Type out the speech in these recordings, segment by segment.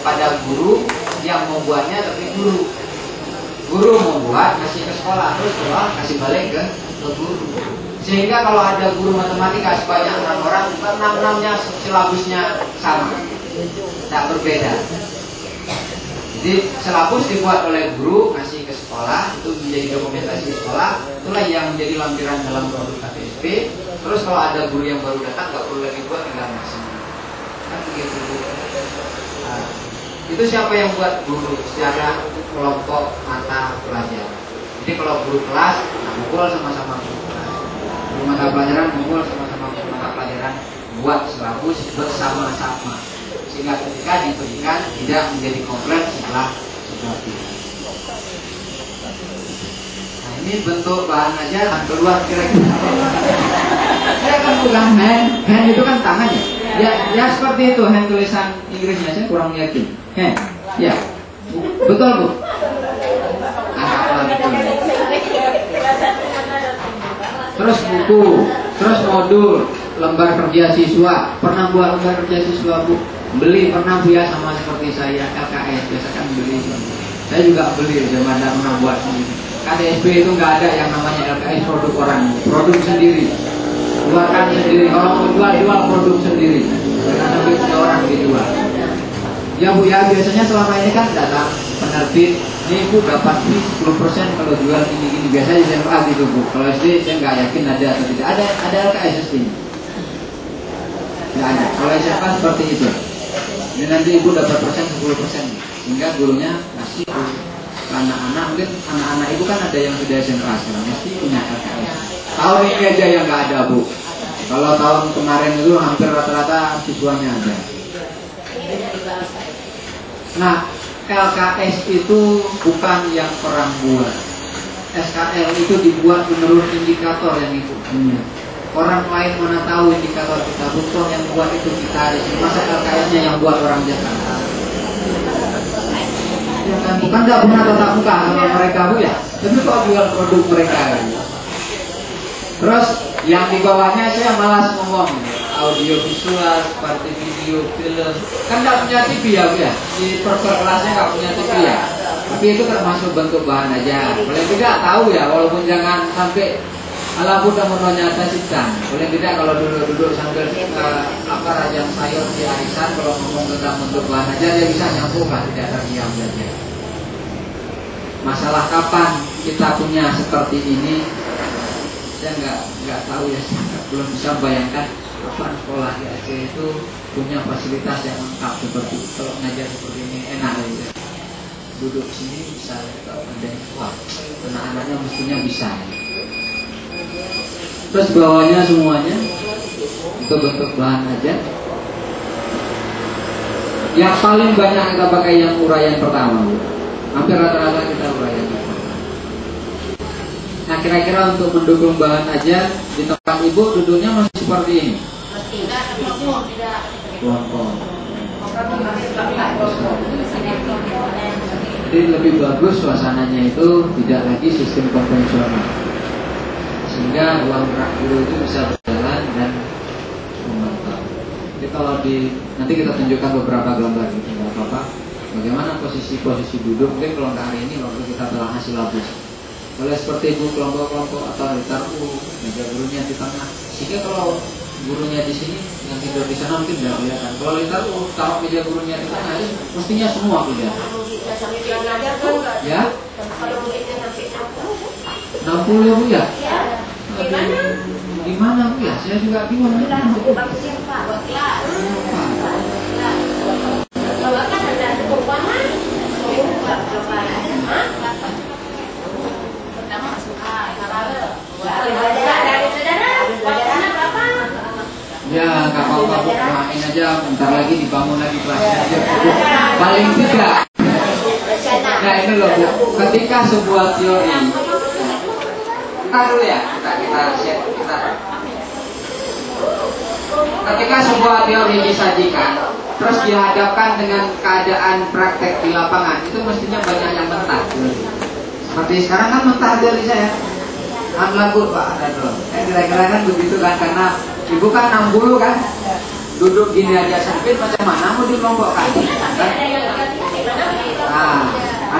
kepada guru yang membuatnya, tapi guru membuat kasih ke sekolah, terus sekolah kasih balik ke guru. Sehingga kalau ada guru matematika sebanyak 6 orang, 6-6-nya silabusnya sama, tak berbeda. Jadi silabus dibuat oleh guru, kasih ke sekolah, itu menjadi dokumentasi sekolah, itulah yang menjadi lampiran dalam produk KTSP. Terus kalau ada guru yang baru datang, nggak perlu lagi buat, tinggal masuk. Kan begitu. Nah, itu siapa yang buat? Guru secara kelompok mata pelajaran. Jadi kalau guru kelas, ngumpul sama-sama guru kelas. Guru mata pelajaran ngumpul sama-sama guru mata pelajaran, buat silabus bersama-sama. Sehingga ketika diberikan tidak menjadi komplain setelah itu. Nah, ini bentuk bahan ajar keluar kira-kira. Saya kan bukan hand itu kan tangan ya. Ya seperti itu hand tulisan Inggrisnya, saya kurang yakin. Hand, ya, betul Bu. Betul. Terus buku, terus modul, lembar kerja siswa. Pernah buat lembar kerja siswa Bu? Beli pernah Bu ya, sama seperti saya LKS biasa kan beli. Saya juga beli, cuma tidak pernah buat sendiri. KTSP itu nggak ada yang namanya LKS produk orang, produk sendiri. Keluarkan sendiri, kalau mau jual produk sendiri. Karena ada orang dijual. Ya Bu ya, biasanya selama ini kan datang penerbit, ini Bu dapat fee 10% kalau jual ini biasanya SMA gitu Bu. Kalau SD saya nggak yakin ada atau tidak. Ada LKS SD. Nggak ada. Kalau SMA seperti itu. Ini nanti Ibu dapat persen 10%, sehingga gurunya kasih anak-anak, mungkin anak-anak Ibu kan ada yang sudah SMA sekarang, mesti punya LKS. Tahun ini aja yang nggak ada Bu. Kalau tahun kemarin itu hampir rata-rata siswanya ada. Nah, LKS itu bukan yang orang buat. SKL itu dibuat menurut indikator yang Ibu punya. Orang lain mana tahu indikator kita, bukan yang buat itu kita di sini. Masa LKS-nya yang buat orang Jakarta? Ya kan, bukan nggak pernah tatap muka sama mereka Bu ya. Tapi kok jual produk mereka ya? Terus yang di bawahnya saya malas ngomong, audio visual seperti video, film. Kan nggak punya TV ya Bu ya? Di kelasnya nggak punya TV ya. Tapi itu termasuk bentuk bahan aja. Paling tidak tahu ya, walaupun jangan sampai ala budak menonyata sitan. Paling tidak kalau duduk sambil rajang sayur di arisan, kalau ngomong tentang bentuk bahan aja dia bisa nyambung lah, tidak terdiam saja. Masalah kapan kita punya seperti ini, saya nggak tahu ya, saya belum bisa bayangkan kapan sekolah di Aceh itu punya fasilitas yang lengkap seperti itu. Kalau ngajar seperti ini enak aja. Duduk sini bisa kalau ada wah, anak-anaknya mestinya bisa. Terus bawahnya semuanya itu bentuk bahan aja. Yang paling banyak kita pakai yang uraian pertama, Bu. Hampir rata-rata kita uraian. Nah, kira-kira untuk mendukung bahan aja di tempat Ibu duduknya masih seperti ini. Jadi lebih bagus suasananya itu tidak lagi sistem konvensional, sehingga ruang gerak guru itu bisa berjalan dan memantau. Jadi kalau nanti kita tunjukkan beberapa gambar gitu, nggak apa-apa. Bagaimana posisi duduk? Mungkin kalau nggak hari ini waktu kita telah hasil labus. Boleh seperti Bu kelompok-kelompok atau ditaruh meja gurunya di tengah. Sehingga kalau gurunya di sini, yang tidur di sana mungkin tidak kelihatan. Kalau ditaruh taruh meja gurunya di tengah, mestinya semua kelihatan. Ya? 60 ya Bu ya? Gimana Bu ya? Saya juga bingung. Ya nggak apa-apa Bu, main aja, bentar lagi dibangun lagi kelasnya aja Bu. Paling tidak. Nah ini loh Bu, ketika sebuah teori, kita dulu ya, kita share kita. Ketika sebuah teori disajikan, terus dihadapkan dengan keadaan praktek di lapangan, itu mestinya banyak yang mentah. Seperti sekarang kan mentah dari saya. Lagu Pak ada dong. Kira-kira kan begitu kan, karena Ibu kan 60 kan, duduk gini aja sempit, macam mana mau dikelompokkan? Kan?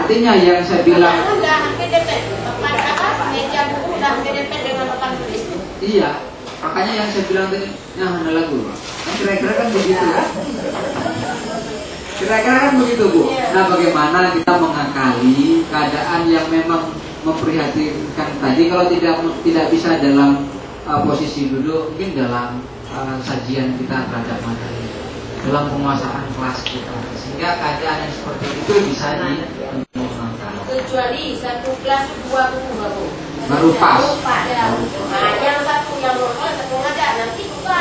Artinya yang saya bilang, iya, makanya yang saya bilang tadi, nah ada lagu, nah, kira-kira kan begitu ya. Kira-kira kan begitu Bu. Nah bagaimana kita mengakali keadaan yang memang memprihatinkan tadi, kalau tidak bisa dalam posisi duduk, mungkin dalam sajian kita terhadap materi, dalam penguasaan kelas kita, sehingga keadaan yang seperti itu bisa dimengangkat. Kecuali satu kelas 2 guru baru pas. Ya. Nah, yang satu yang normal, satu ngajar, nanti buka.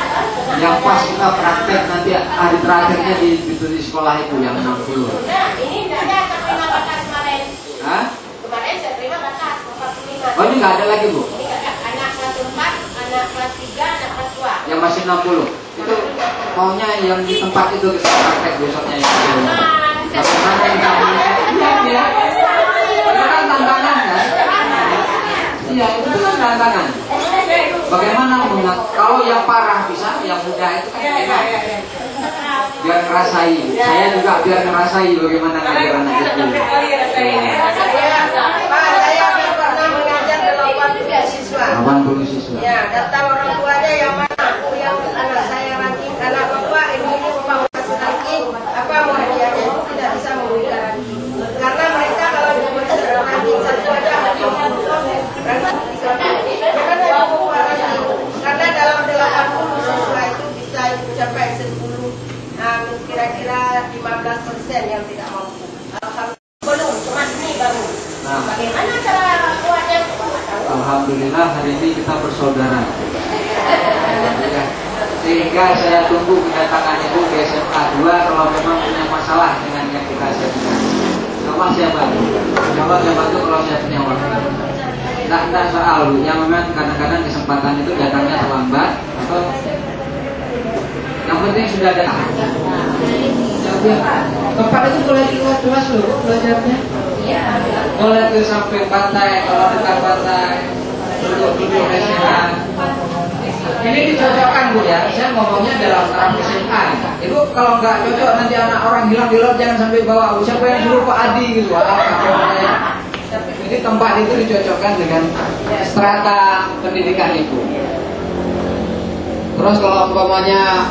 Yang pas kita praktek nanti hari terakhirnya di sekolah itu yang 60. Nah, ini tidak ada terima batas kemarin. Hah? Kemarin saya terima batas 45. Oh ini nggak ada lagi Bu? Ini nggak ada. Anak kelas 4, anak kelas 3, anak kelas 2. Yang masih 60 itu maunya yang di tempat itu kita praktek besoknya itu. Bagaimana yang kamu? Iya. Itu kan tantangan kan? Iya itu kan tantangan. Bagaimana kalau yang parah bisa, yang mudah itu kan enak. Biar ngerasain. Saya juga biar ngerasain bagaimana ngajar anak itu. Saya pernah mengajar 80 siswa. 80 siswa. Ya, data orang tuanya yang mana? Yang anak saya ranking, anak bapak ini upah masuk ranking, apa mau hadiahnya itu tidak bisa memberikan ranking. Karena mereka kalau diberi ranking satu aja ranking karena dalam 80 siswa itu bisa mencapai 10, kira-kira 15% yang tidak mampu. Belum, cuma ini baru. Nah, Bagaimana cara kuatnya? alhamdulillah hari ini kita bersaudara. Sehingga saya tunggu kedatangan Ibu ke SMA 2 kalau memang punya masalah dengan yang kita sajikan. Sama saya bantu. Coba saya bantu kalau saya punya waktu. Tidak soal Bu, yang memang kadang-kadang kesempatan itu datangnya terlambat atau yang penting sudah datang. Tempat itu boleh di luar kelas loh belajarnya. Boleh tuh sampai pantai, kalau dekat pantai, duduk-duduk restoran. Ini dicocokkan Bu ya, saya ngomongnya dalam taraf SMA. Ibu kalau nggak cocok nanti anak orang hilang di laut jangan sampai bawa. Siapa yang suruh Pak Adi gitu? Apa? Jadi tempat itu dicocokkan dengan strata pendidikan Ibu. Terus kalau umpamanya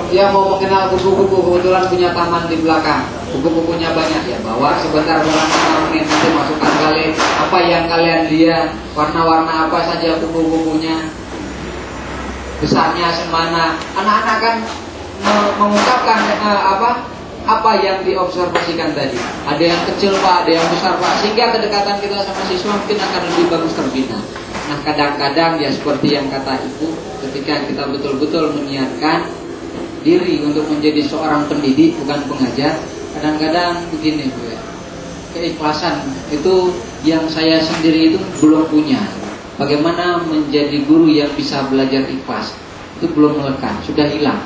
dia mau mengenal buku-buku, kebetulan punya taman di belakang, buku-bukunya banyak ya, bawa sebentar barang menit nanti masukkan kalian apa yang kalian lihat, warna-warna apa saja buku-bukunya, besarnya semana. Anak-anak kan mengungkapkan apa yang diobservasikan tadi. Ada yang kecil Pak, ada yang besar Pak, sehingga kedekatan kita sama siswa mungkin akan lebih bagus terbina. Nah kadang-kadang ya seperti yang kata Ibu, ketika kita betul-betul meniatkan diri untuk menjadi seorang pendidik bukan pengajar, kadang-kadang begini Bu ya, keikhlasan itu yang saya sendiri itu belum punya. Bagaimana menjadi guru yang bisa belajar ikhlas itu belum melekat, sudah hilang.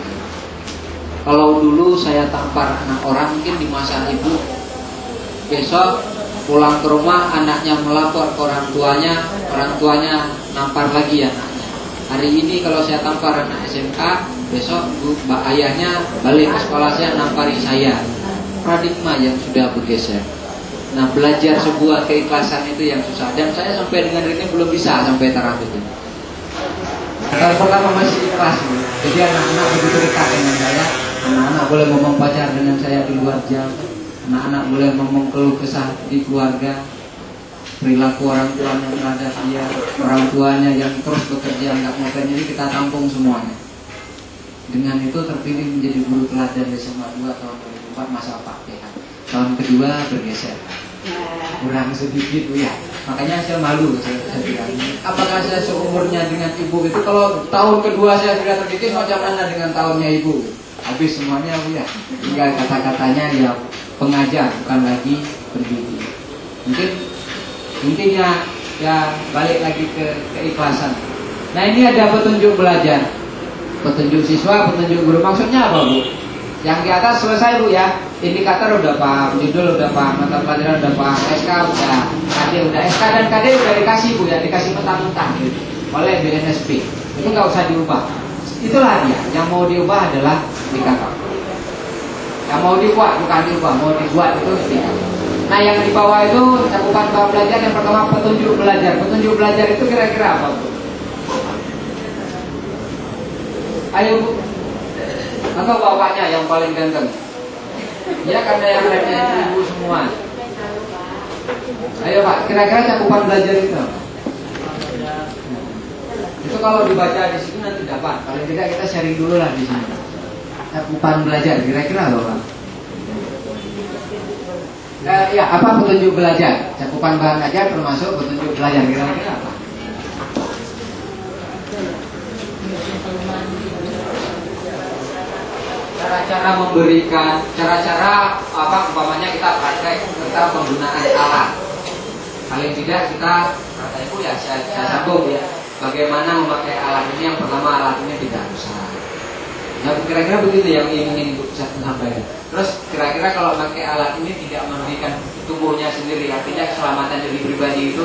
Kalau dulu saya tampar anak orang mungkin di masa Ibu, besok pulang ke rumah anaknya melapor ke orang tuanya nampar lagi anaknya. Hari ini kalau saya tampar anak SMK, besok mbak ayahnya balik ke sekolah saya nampari saya. Paradigma yang sudah bergeser. Nah belajar sebuah keikhlasan itu yang susah, dan saya sampai dengan ini belum bisa sampai taraf itu. Kalau pertama masih ikhlas, jadi anak-anak begitu dekat dengan saya. Anak-anak boleh ngomong pacar dengan saya di luar jam. Anak-anak boleh ngomong keluh kesah di keluarga, perilaku orang tuanya terhadap dia, orang tuanya yang terus bekerja nggak makan, jadi kita tampung semuanya. Dengan itu terpilih menjadi guru teladan di SMA 2 tahun 2004 masa Pak PH. Tahun kedua bergeser, kurang sedikit Bu ya. Makanya saya malu saya bilang, apakah saya seumurnya dengan Ibu itu? Kalau tahun kedua saya sudah terdidik, macam mana dengan tahunnya Ibu? Habis semuanya Bu ya. Tinggal kata-katanya ya pengajar, bukan lagi pendidik. Mungkin intinya ya balik lagi ke keikhlasan. Nah ini ada petunjuk belajar, petunjuk siswa, petunjuk guru. Maksudnya apa Bu? Yang di atas selesai Bu ya. Indikator udah paham, judul udah paham, mata pelajaran udah paham, SK udah, KD udah, SK dan KD udah dikasih Bu ya, dikasih mentah-mentah gitu, oleh BNSP. Itu nggak usah diubah. Itulah dia. Yang mau diubah adalah indikator. Yang mau dibuat bukan diubah, mau dibuat itu indikator. Nah, yang di bawah itu cakupan bab belajar yang pertama petunjuk belajar. Petunjuk belajar itu kira-kira apa, Bu? Ayo, Bu. Atau bapaknya yang paling ganteng? Ya, karena yang lainnya ibu semua. Ayo, Pak, kira-kira cakupan belajar itu apa? Itu kalau dibaca di sini nanti dapat. Paling tidak kita sharing dulu lah di sini. Cakupan belajar kira-kira apa, Pak? Ya, apa petunjuk belajar? Cakupan bahan ajar termasuk petunjuk belajar kira-kira apa? Cara-cara memberikan, cara-cara apa umpamanya kita praktek tentang penggunaan alat. Paling tidak kita kata ibu ya saya sambung ya. Bagaimana memakai alat ini? Yang pertama alat ini tidak rusak. Ya kira-kira begitu yang ingin ibu bisa sampaikan. Terus kira-kira kalau pakai alat ini tidak merugikan tubuhnya sendiri, artinya keselamatan diri pribadi itu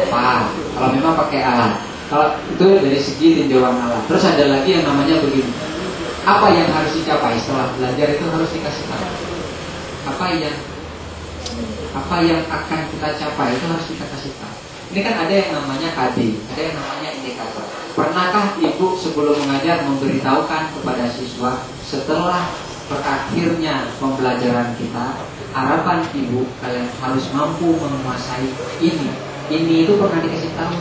apa? Kalau memang pakai alat, kalau itu dari segi tinjauan alat. Terus ada lagi yang namanya begini. Apa yang harus dicapai setelah belajar itu harus dikasih tahu. Apa yang akan kita capai itu harus kita kasih tahu. Ini kan ada yang namanya KD, ada yang namanya indikator. Pernahkah ibu sebelum mengajar memberitahukan kepada siswa setelah berakhirnya pembelajaran kita, harapan ibu kalian harus mampu menguasai ini. Ini itu pernah dikasih tahu?